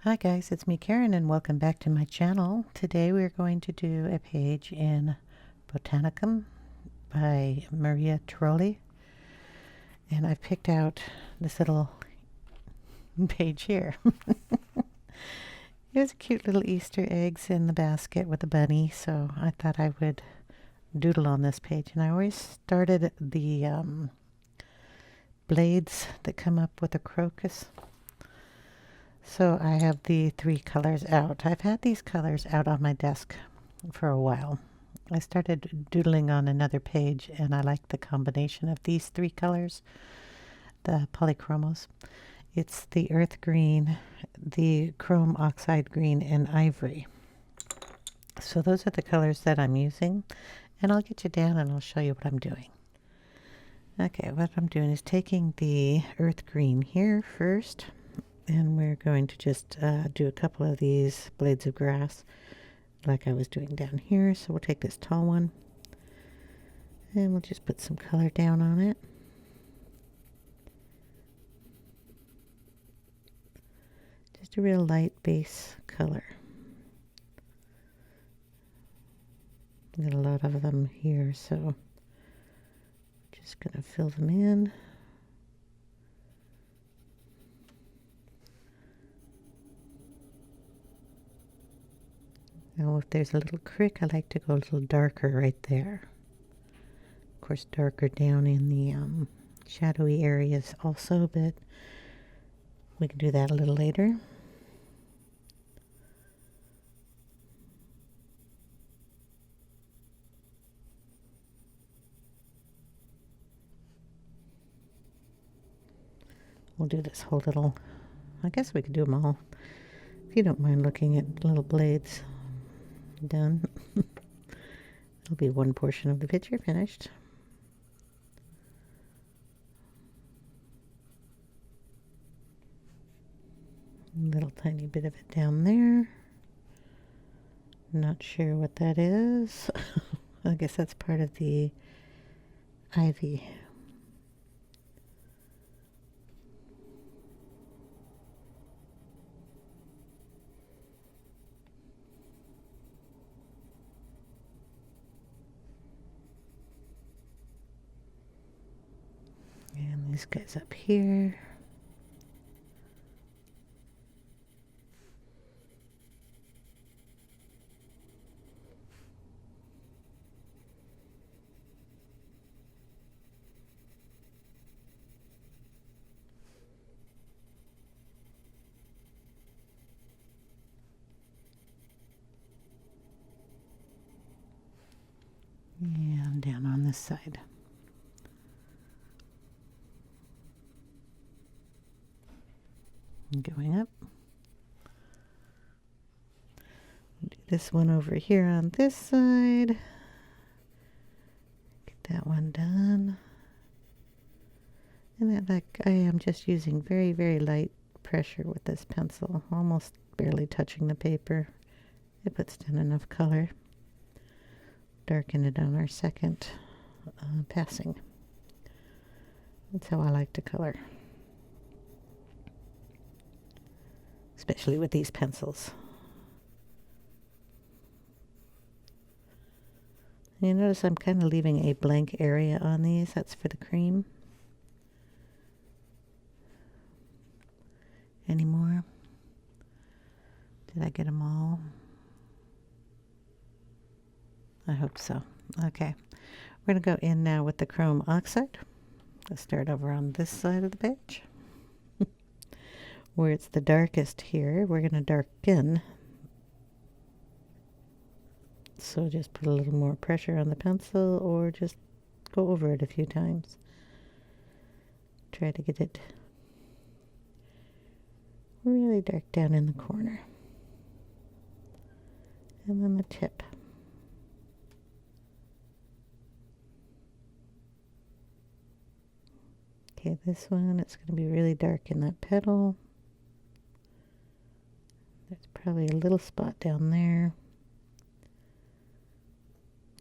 Hi guys, it's me Karen and welcome back to my channel. Today we're going to do a page in Botanicum by Maria Tiroli, and I've picked out this little page here. There's cute little Easter eggs in the basket with a bunny, so I thought I would doodle on this page. And I always started the blades that come up with a crocus. So I have the three colors out. I've had these colors out on my desk for a while. I started doodling on another page and I like the combination of these three colors, the Polychromos. It's the earth green, the chrome oxide green, and ivory. So those are the colors that I'm using, and I'll get you down and I'll show you what I'm doing. Okay, what I'm doing is taking the earth green here first, and we're going to just do a couple of these blades of grass like I was doing down here. So we'll take this tall one and we'll just put some color down on it. Just a real light base color. Got a lot of them here, so just gonna fill them in. Now if there's a little crick, I like to go a little darker right there. Of course, darker down in the shadowy areas also, but we can do that a little later. We'll do this whole little, I guess we could do them all. If you don't mind looking at little blades done. It'll be one portion of the picture finished. Little tiny bit of it down there. Not sure what that is. I guess that's part of the ivy. And these guys up here. And down on this side. Going up. Do this one over here on this side. Get that one done. And that, like, I am just using very, very light pressure with this pencil, almost barely touching the paper. It puts down enough color. Darken it on our second passing. That's how I like to color. Especially with these pencils. You notice I'm kind of leaving a blank area on these. That's for the cream. Any more? Did I get them all? I hope so. Okay. We're going to go in now with the chrome oxide. Let's start over on this side of the page. Where it's the darkest here, we're going to darken. So just put a little more pressure on the pencil or just go over it a few times. Try to get it really dark down in the corner. And then the tip. Okay, this one, it's going to be really dark in that petal. There's probably a little spot down there.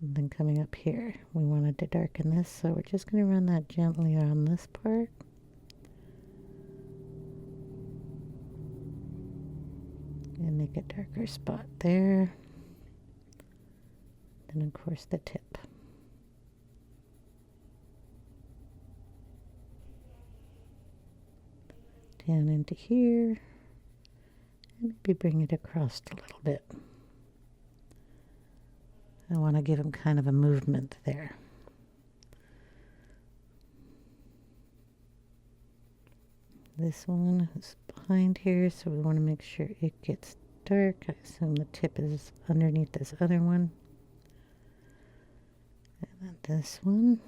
And then coming up here, we wanted to darken this, so we're just going to run that gently on this part. And make a darker spot there. Then of course the tip. Down into here. And maybe bring it across a little bit. I want to give him kind of a movement there. This one is behind here, so we want to make sure it gets dark. I assume the tip is underneath this other one. And then this one.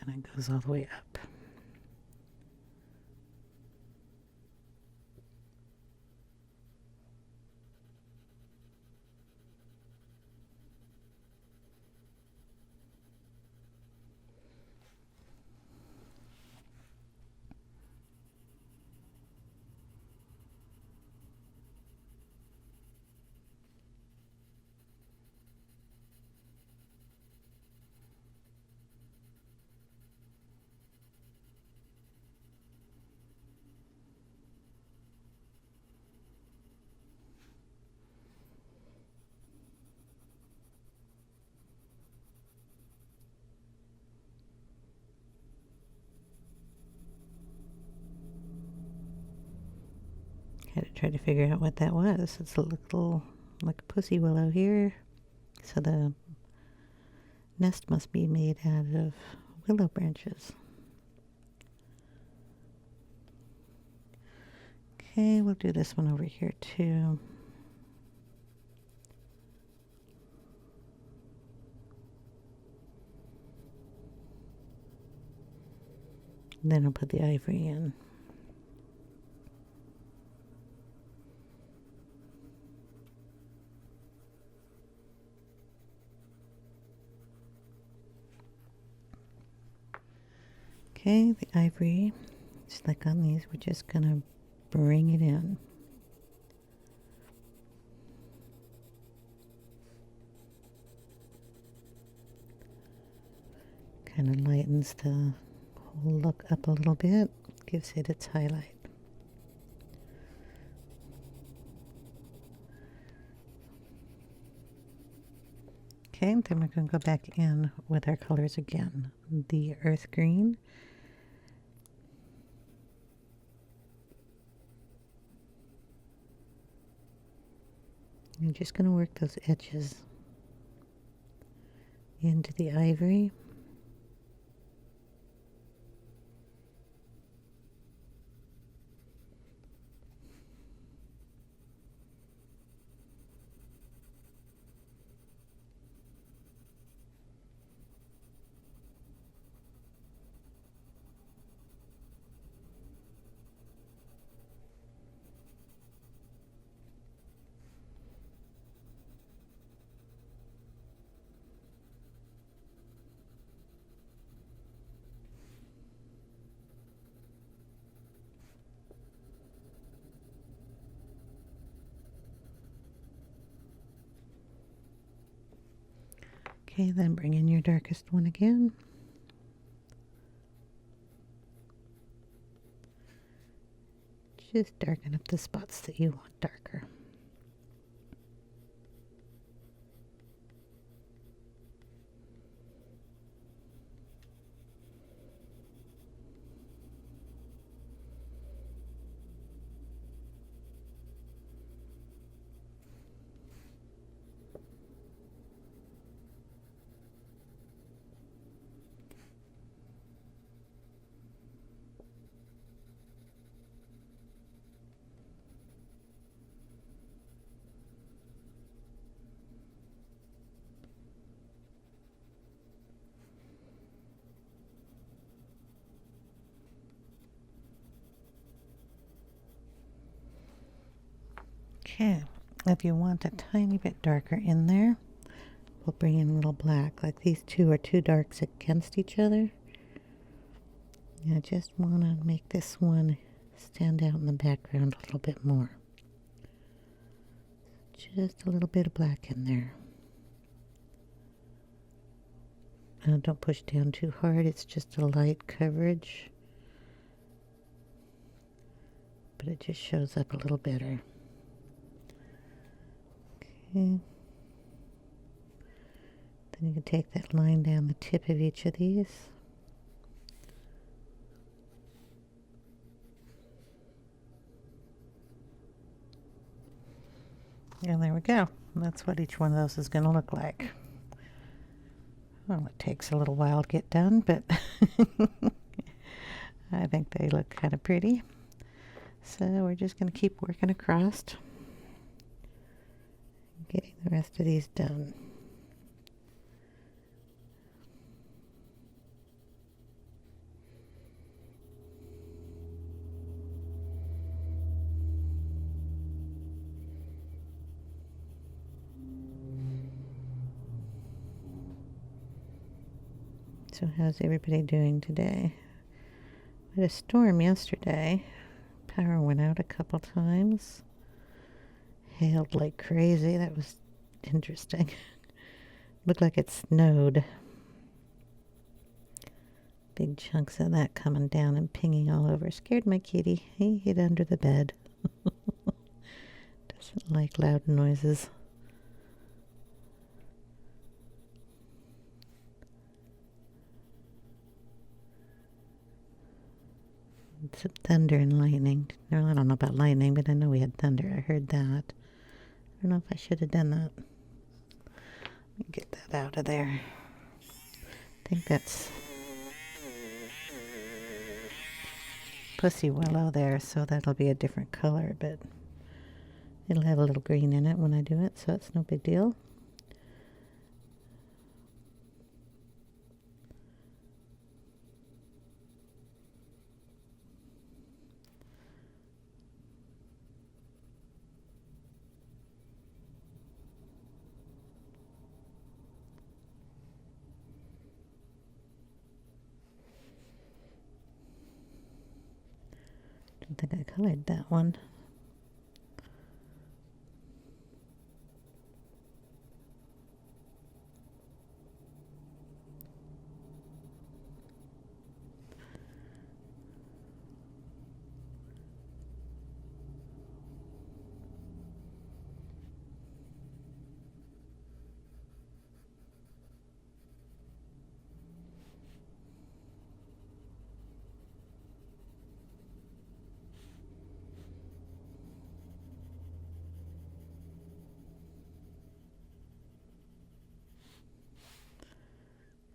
And it goes all the way up. Had to try to figure out what that was. It's a little like a pussy willow here. So the nest must be made out of willow branches. Okay, we'll do this one over here too. And then I'll put the ivory in. Okay, the ivory, just like on these, we're just going to bring it in. Kind of lightens the whole look up a little bit, gives it its highlight. Okay, then we're going to go back in with our colors again. The earth green. I'm just going to work those edges into the ivory. Okay, then bring in your darkest one again. Just darken up the spots that you want darker. Okay, if you want a tiny bit darker in there, we'll bring in a little black. Like these two are two darks against each other. I just want to make this one stand out in the background a little bit more. Just a little bit of black in there. Don't push down too hard, it's just a light coverage. But it just shows up a little better. Okay. Then you can take that line down the tip of each of these. And there we go. That's what each one of those is going to look like. Well, it takes a little while to get done, but I think they look kind of pretty. So we're just going to keep working across, getting the rest of these done. So how's everybody doing today? We had a storm yesterday. Power went out a couple times. Hailed like crazy. That was interesting. Looked like it snowed. Big chunks of that coming down and pinging all over. Scared my kitty. He hid under the bed. Doesn't like loud noises. Some thunder and lightning. No, I don't know about lightning, but I know we had thunder. I heard that. I don't know if I should have done that. Let me get that out of there. I think that's pussy willow there, so that'll be a different color, but it'll have a little green in it when I do it, so it's no big deal. I think I colored that one.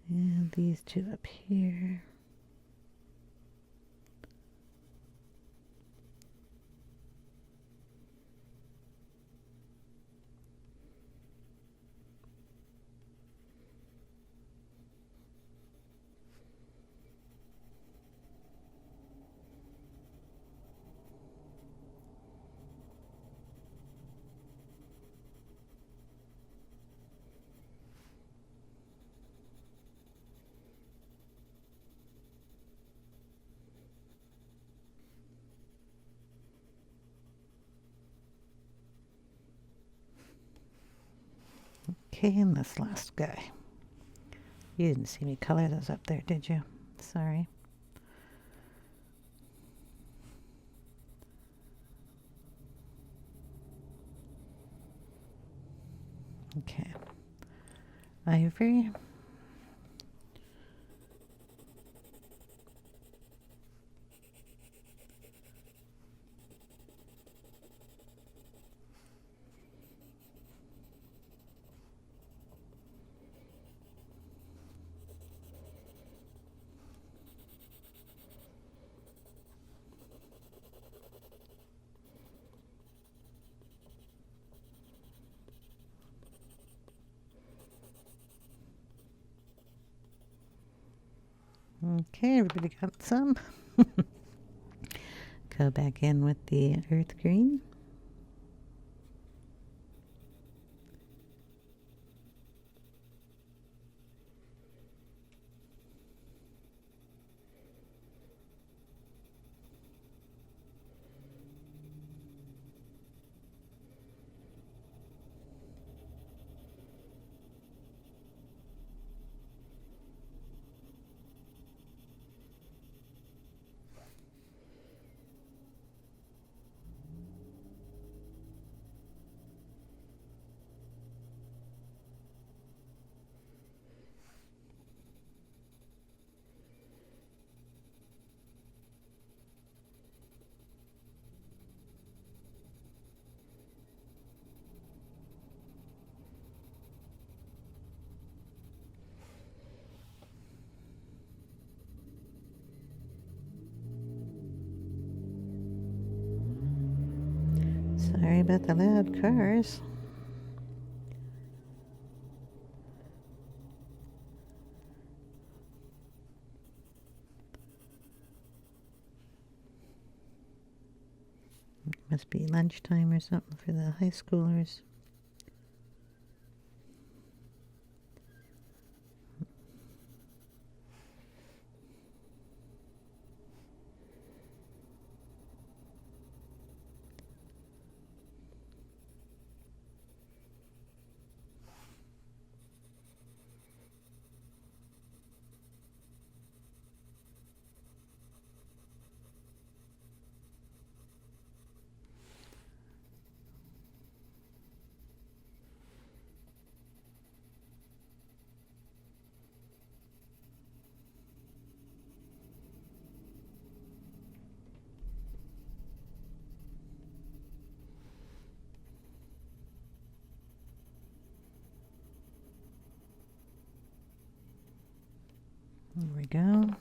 And these two up here. Okay, and this last guy. You didn't see me color those up there, did you? Sorry. Okay. Ivory. Okay, everybody got some. Go back in with the earth green. Sorry about the loud cars. Must be lunchtime or something for the high schoolers. There we go.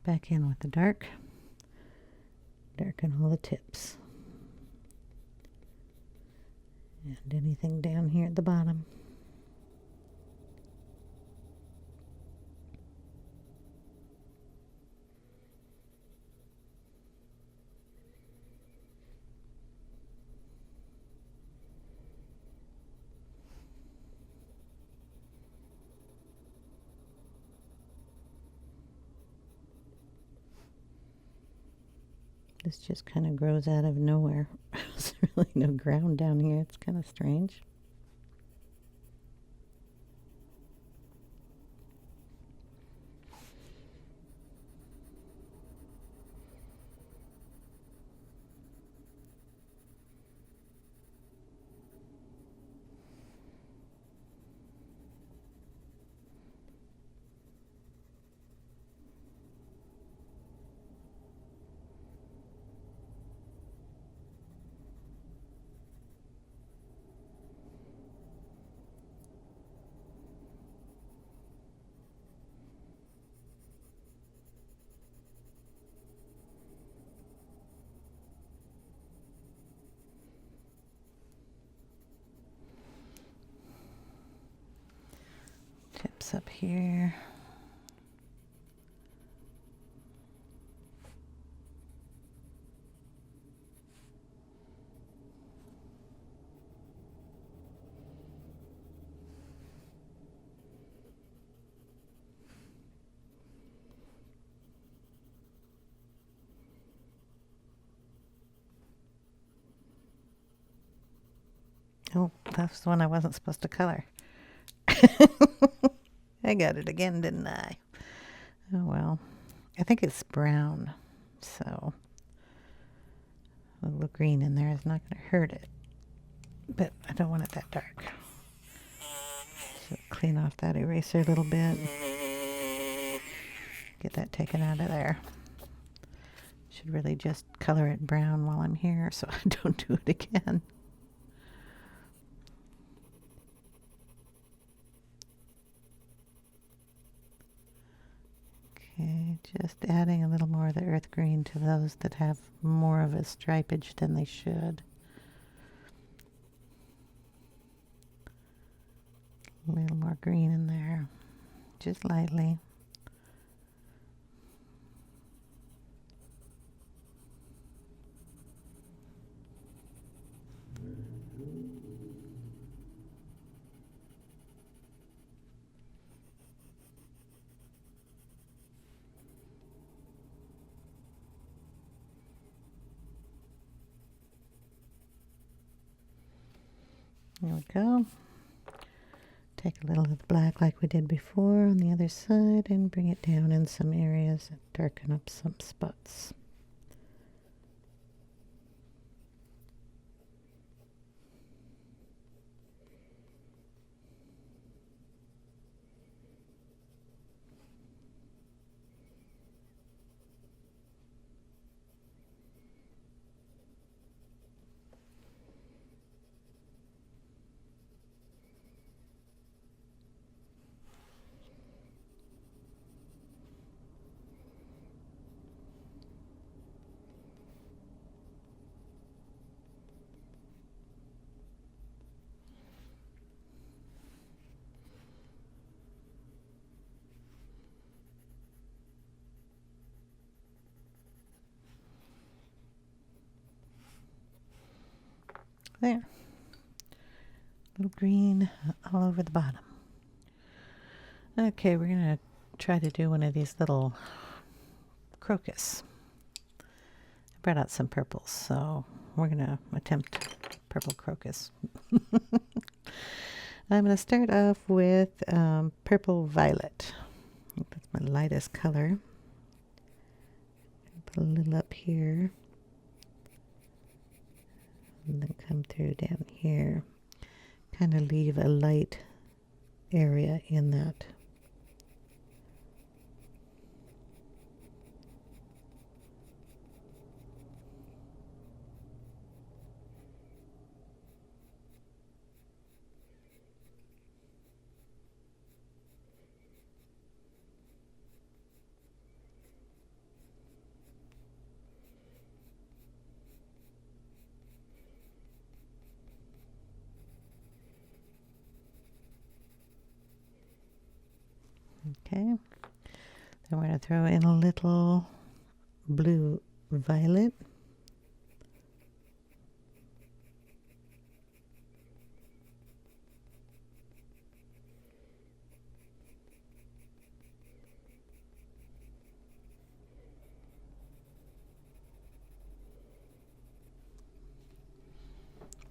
Back in with the dark. Darken all the tips. And anything down here at the bottom. This just kind of grows out of nowhere. There's really no ground down here. It's kind of strange. Tips up here. Oh, that's the one I wasn't supposed to color. I got it again, didn't I? Oh well. I think it's brown, so a little green in there is not going to hurt it. But I don't want it that dark. So clean off that eraser a little bit. Get that taken out of there. Should really just color it brown while I'm here so I don't do it again. Okay, just adding a little more of the earth green to those that have more of a stripage than they should. A little more green in there, just lightly. There we go. Take a little of the black like we did before on the other side and bring it down in some areas and darken up some spots. There. Little green all over the bottom. Okay, we're going to try to do one of these little crocus. I brought out some purples, so we're going to attempt purple crocus. I'm going to start off with purple violet. That's my lightest color. Put a little up here. And then come through down here. Kind of leave a light area in that. Okay, then we're going to throw in a little blue violet.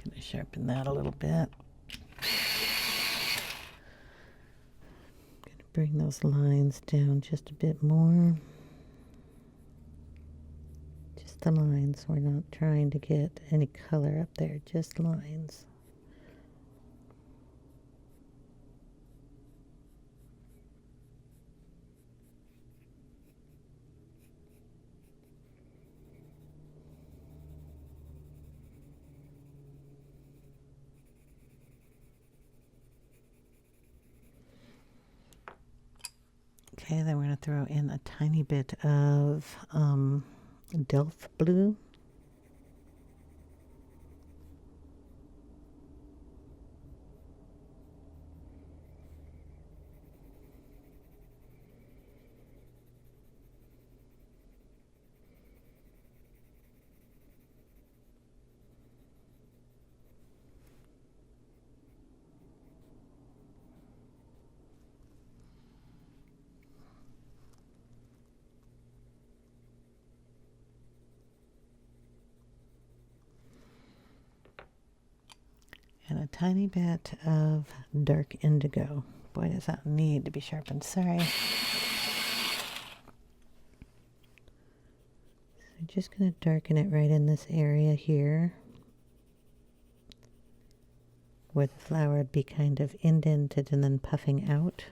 Going to sharpen that a little bit. Bring those lines down just a bit more. Just the lines. We're not trying to get any color up there, just lines. Okay, then we're going to throw in a tiny bit of Delft blue. And a tiny bit of dark indigo. Boy, does that need to be sharpened. Sorry. So I'm just going to darken it right in this area here, where the flower would be kind of indented and then puffing out.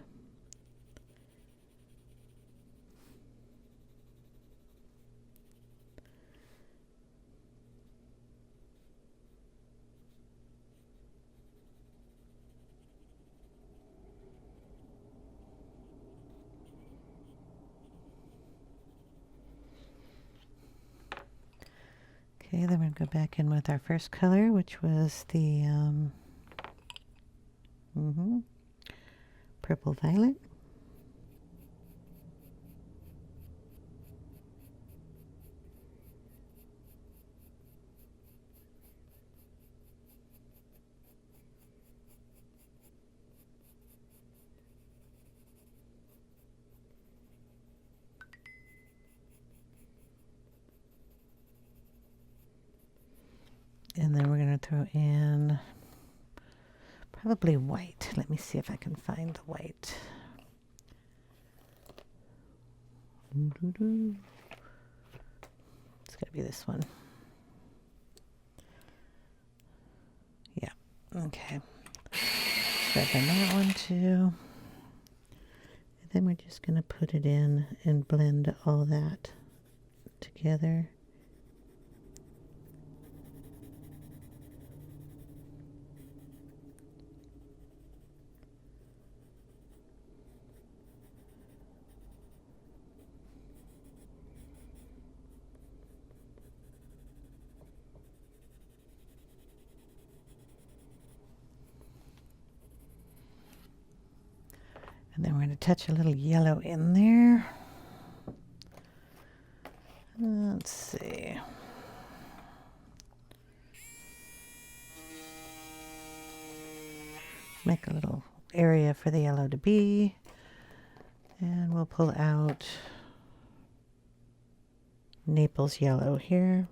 Okay, then we're going to go back in with our first color, which was the purple violet. And then we're going to throw in probably white. Let me see if I can find the white. It's got to be this one. Yeah, okay. Sharpen that one too. And then we're just going to put it in and blend all that together. And then we're going to touch a little yellow in there. Let's see. make a little area for the yellow to be. And we'll pull out Naples Yellow here.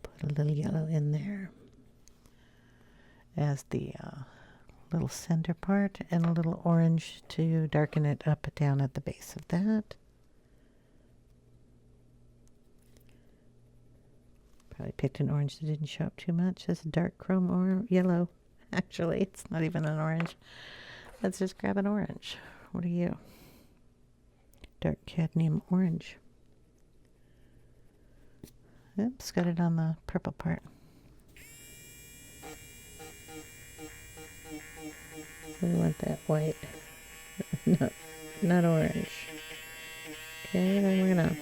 Put a little yellow in there as the little center part, and a little orange to darken it up and down at the base of that. Probably picked an orange that didn't show up too much. This is dark chrome or yellow. Actually, it's not even an orange. Let's just grab an orange. What are you? Dark cadmium orange. Oops, got it on the purple part. We want that white. No, not orange. Okay, then we're gonna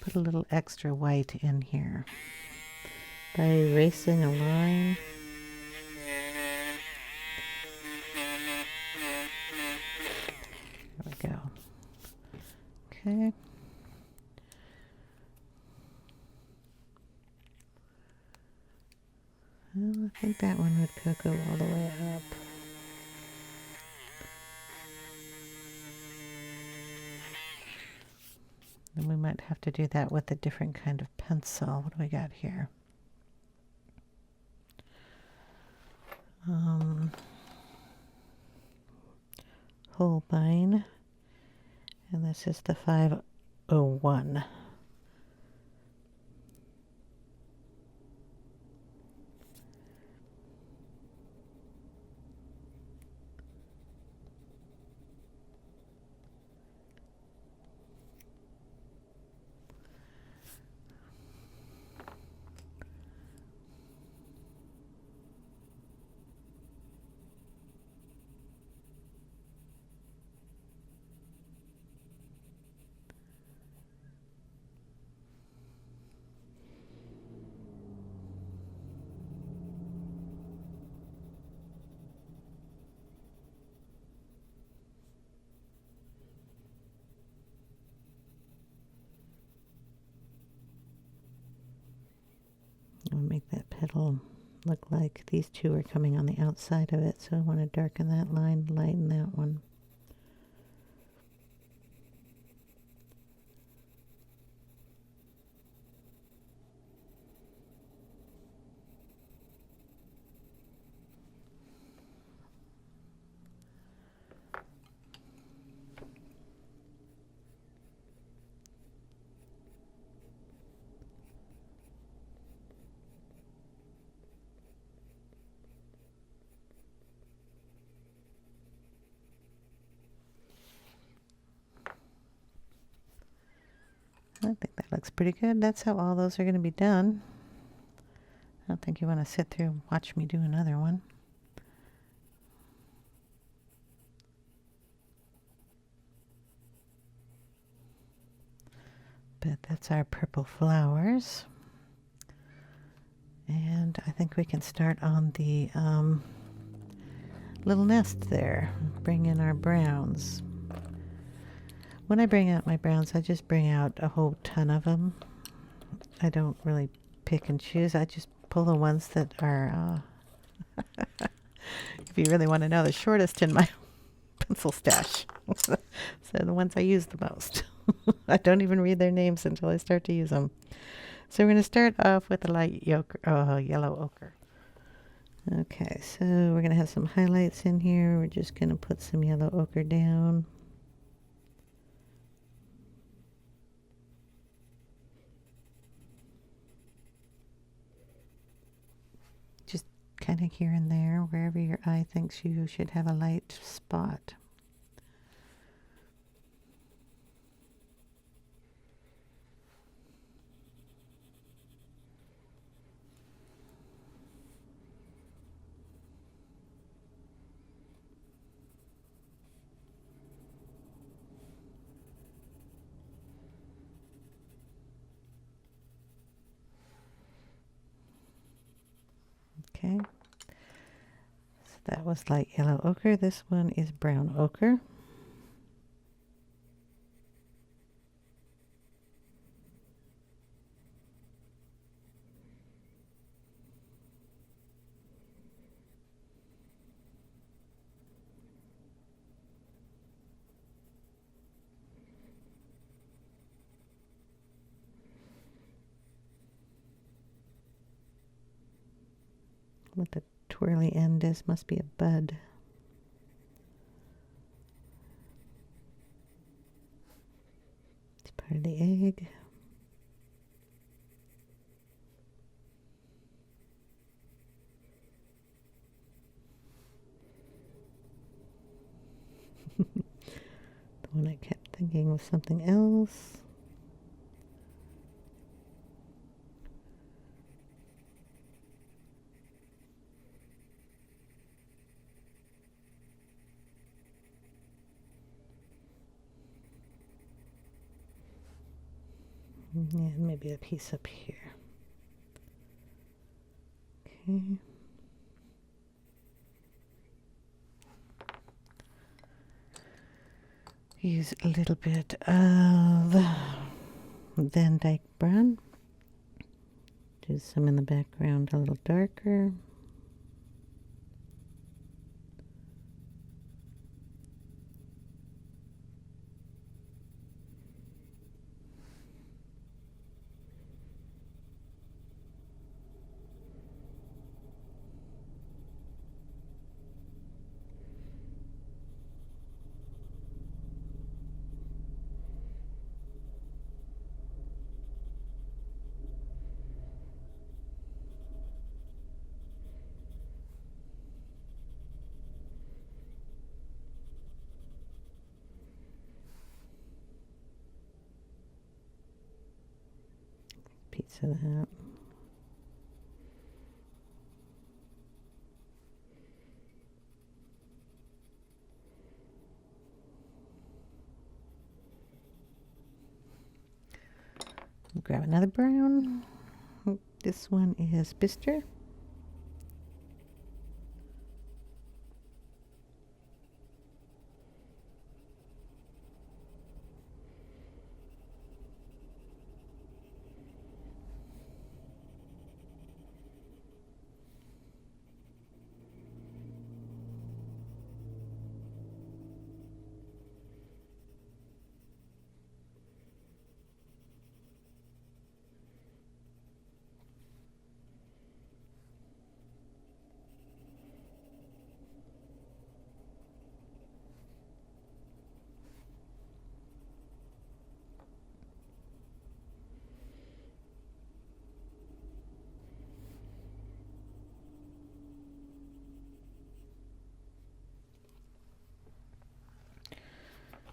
put a little extra white in here by erasing a line. There we go. Okay. Well, I think that one would go all the way up. And we might have to do that with a different kind of pencil. What do we got here? Holbein. And this is the 501. I'll make that petal look like these two are coming on the outside of it, so I want to darken that line, lighten that one. I think that looks pretty good. That's how all those are going to be done. I don't think you want to sit through and watch me do another one. But that's our purple flowers. And I think we can start on the little nest there. Bring in our browns. When I bring out my browns, I just bring out a whole ton of them. I don't really pick and choose. I just pull the ones that are, if you really want to know, the shortest in my pencil stash. So the ones I use the most. I don't even read their names until I start to use them. So we're going to start off with the light yellow ochre. Okay, so we're going to have some highlights in here. We're just going to put some yellow ochre down. Just kind of here and there, wherever your eye thinks you should have a light spot. Okay, so that was light yellow ochre. This one is brown ochre. what the twirly end is. Must be a bud. It's part of the egg. The one I kept thinking was something else. Yeah, maybe a piece up here. Okay. Use a little bit of Dyck Brown. Do some in the background a little darker. Piece of that. Grab another brown. This one is Bister.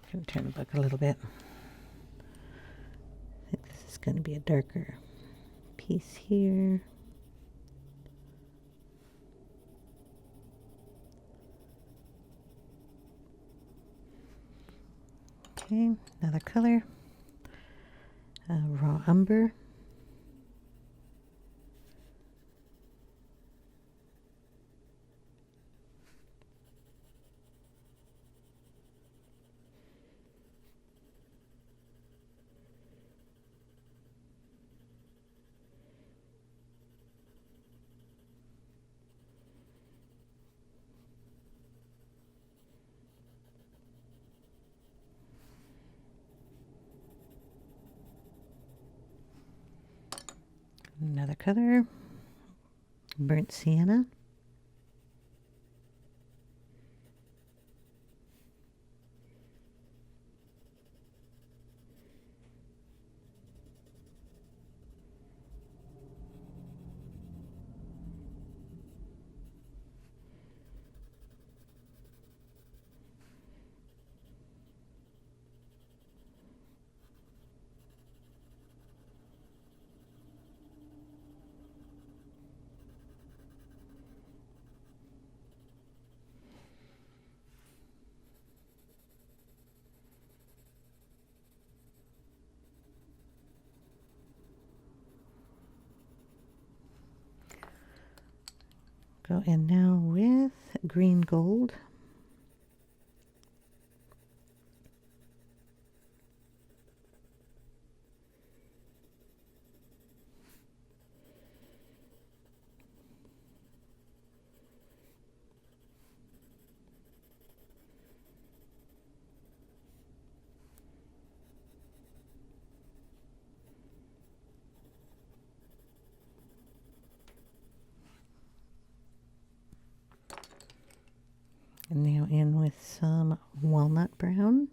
I'm going to turn the book a little bit. I think this is going to be a darker piece here. Okay, another color. Raw Umber. Another color, burnt sienna. Go in now with green gold. Now in with some walnut brown.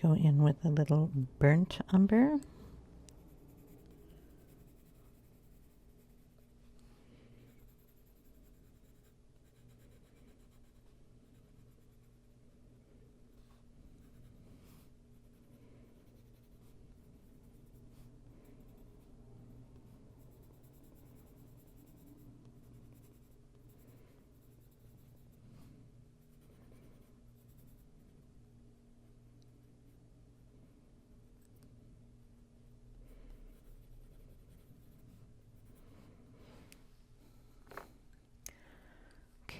Go in with a little burnt umber.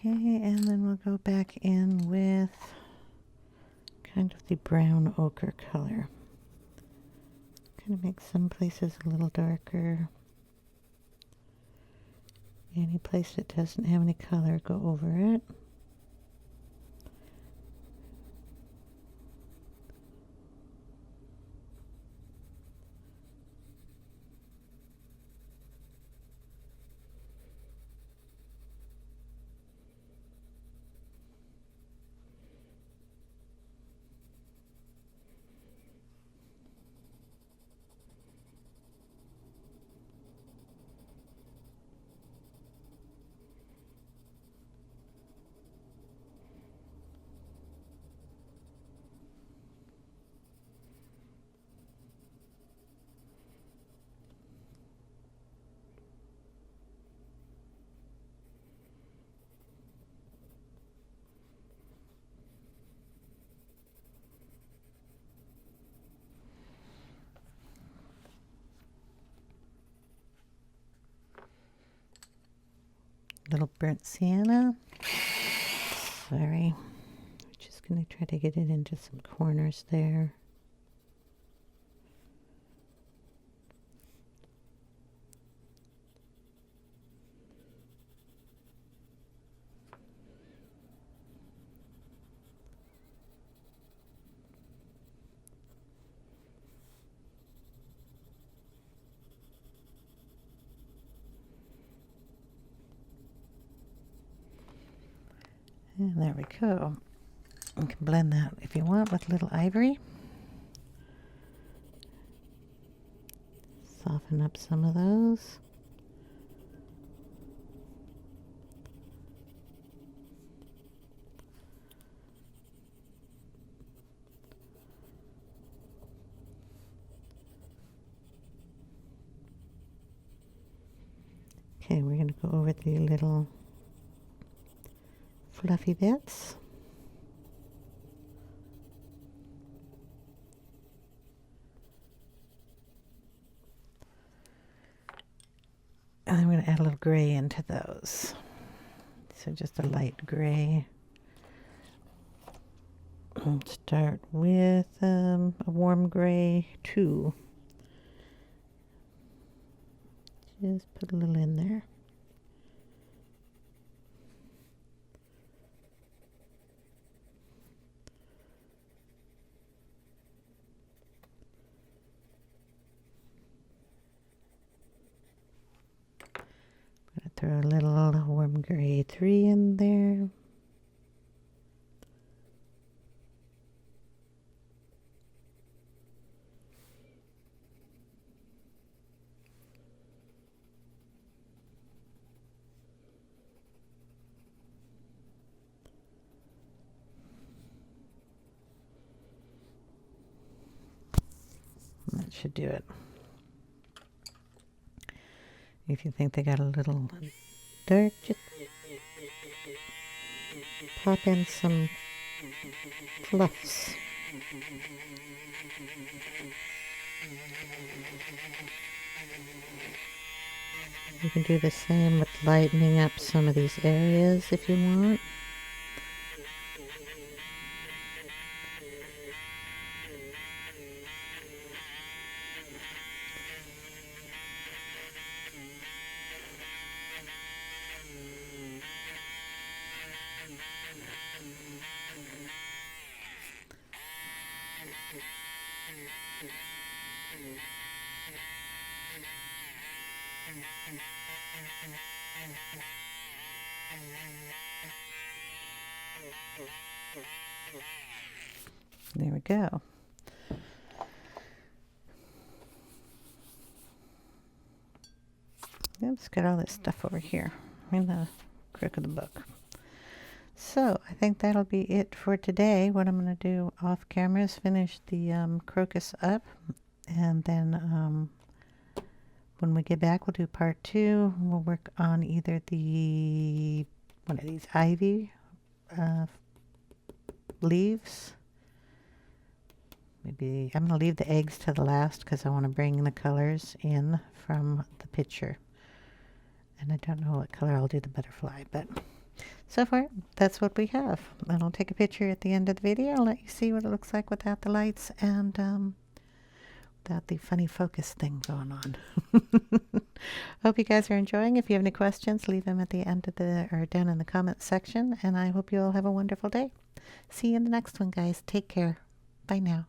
Okay, and then we'll go back in with kind of the brown ochre color. Kind of make some places a little darker. Any place that doesn't have any color, go over it. Little burnt sienna. Sorry. I'm just going to try to get it into some corners there. And there we go. You can blend that if you want with a little ivory. Soften up some of those. Okay, we're going to go over the little fluffy bits. And I'm going to add a little gray into those. So just a light gray. I'll start with a warm gray 2. Just put a little in there. maybe 3 in there. That should do it. If you think they got a little dark, just pop in some fluffs. You can do the same with lightening up some of these areas if you want. There we go. Let's get all this stuff over here in the crook of the book. So I think that'll be it for today. What I'm going to do off camera is finish the crocus up, and then when we get back, we'll do part 2. We'll work on either the one of these ivy leaves. Maybe I'm going to leave the eggs to the last because I want to bring the colors in from the picture. And I don't know what color I'll do the butterfly, but so far that's what we have. And I'll take a picture at the end of the video. I'll let you see what it looks like without the lights and without the funny focus thing going on. Hope you guys are enjoying. If you have any questions, leave them at the end of or down in the comments section. And I hope you all have a wonderful day. See you in the next one, guys. Take care. Bye now.